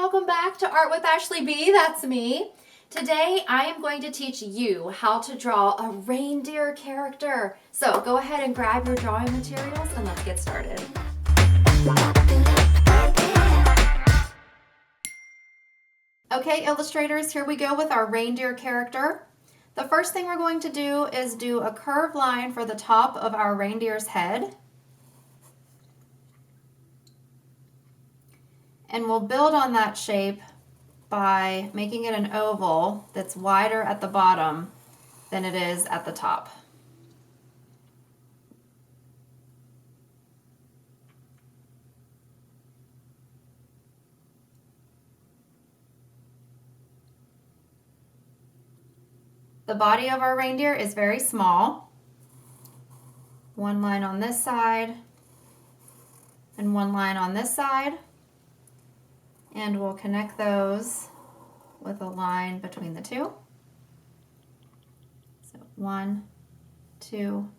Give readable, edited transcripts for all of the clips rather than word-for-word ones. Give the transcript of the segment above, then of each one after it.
welcome back to Art with Ashley B. That's me. Today I am going to teach you how to draw a reindeer character. So go ahead and grab your drawing materials and let's get started. Okay, illustrators, here we go with our reindeer character. The first thing we're going to do is do a curved line for the top of our reindeer's head. And we'll build on that shape by making it an oval that's wider at the bottom than it is at the top. The body of our reindeer is very small. One line on this side and one line on this side. And we'll connect those with a line between the two. So 1, 2,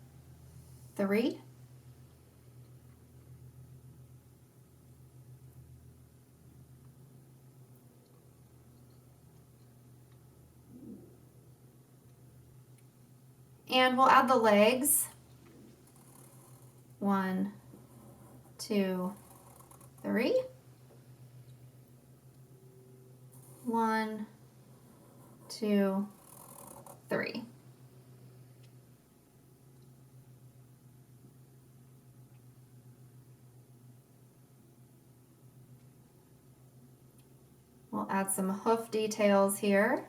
3. And we'll add the legs. 1, 2, 3. 1, 2, 3. We'll add some hoof details here.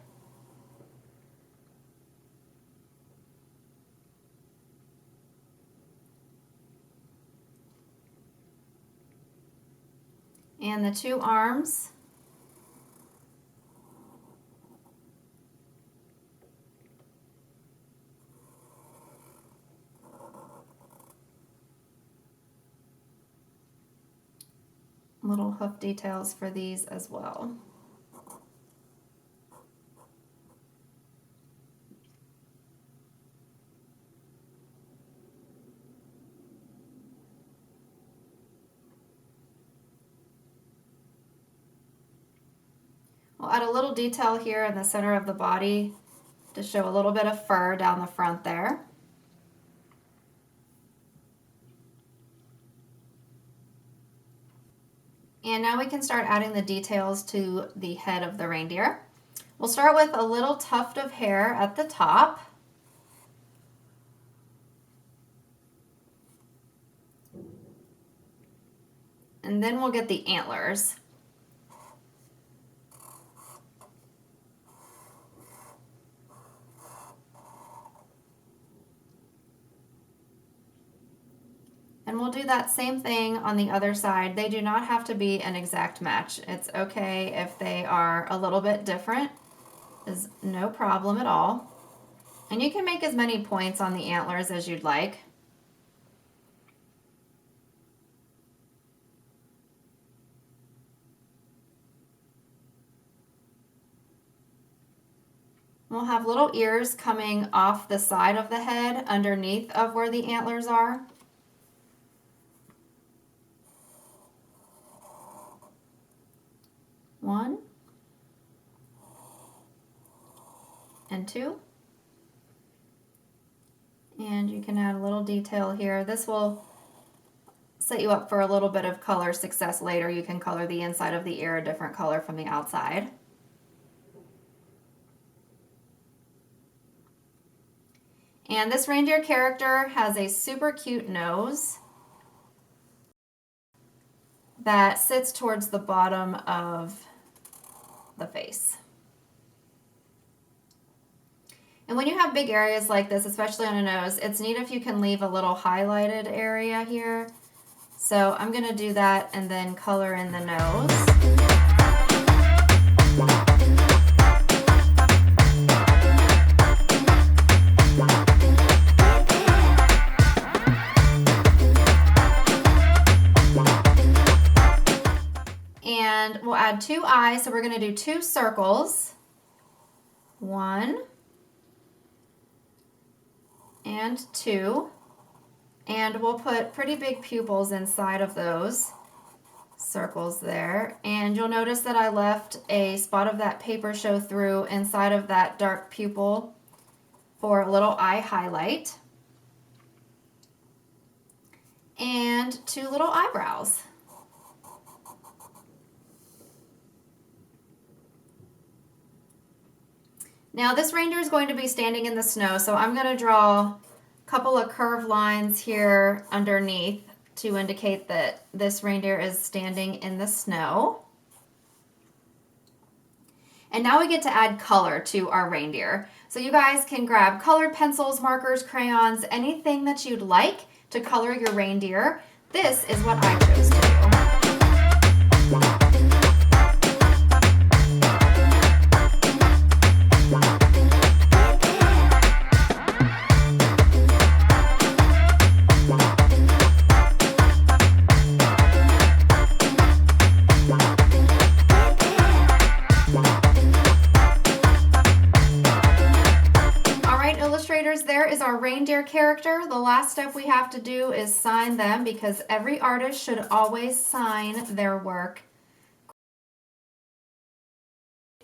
And the two arms. Little hoof details for these as well. We'll add a little detail here in the center of the body to show a little bit of fur down the front there. And now we can start adding the details to the head of the reindeer. We'll start with a little tuft of hair at the top. And then we'll get the antlers. And we'll do that same thing on the other side. They do not have to be an exact match. It's okay if they are a little bit different. Is no problem at all. And you can make as many points on the antlers as you'd like. We'll have little ears coming off the side of the head underneath of where the antlers are. One and 2. And you can add a little detail here. This will set you up for a little bit of color success later. You can color the inside of the ear a different color from the outside. And this reindeer character has a super cute nose that sits towards the bottom of the face. And when you have big areas like this, especially on a nose, it's neat if you can leave a little highlighted area here. So I'm going to do that and then color in the nose. And we'll add 2 eyes, so we're going to do 2 circles. 1 and 2. And we'll put pretty big pupils inside of those. circles there. And you'll notice that I left a spot of that paper show through inside of that dark pupil for a little eye highlight. And 2 little eyebrows. Now this reindeer is going to be standing in the snow, so I'm going to draw a couple of curved lines here underneath to indicate that this reindeer is standing in the snow. And now we get to add color to our reindeer. So you guys can grab colored pencils, markers, crayons, anything that you'd like to color your reindeer. This is what I chose to do. There is our reindeer character. The last step we have to do is sign them because every artist should always sign their work.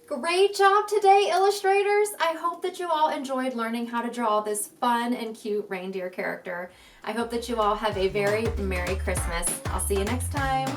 Great job today, illustrators! I hope that you all enjoyed learning how to draw this fun and cute reindeer character. I hope that you all have a very Merry Christmas. I'll see you next time.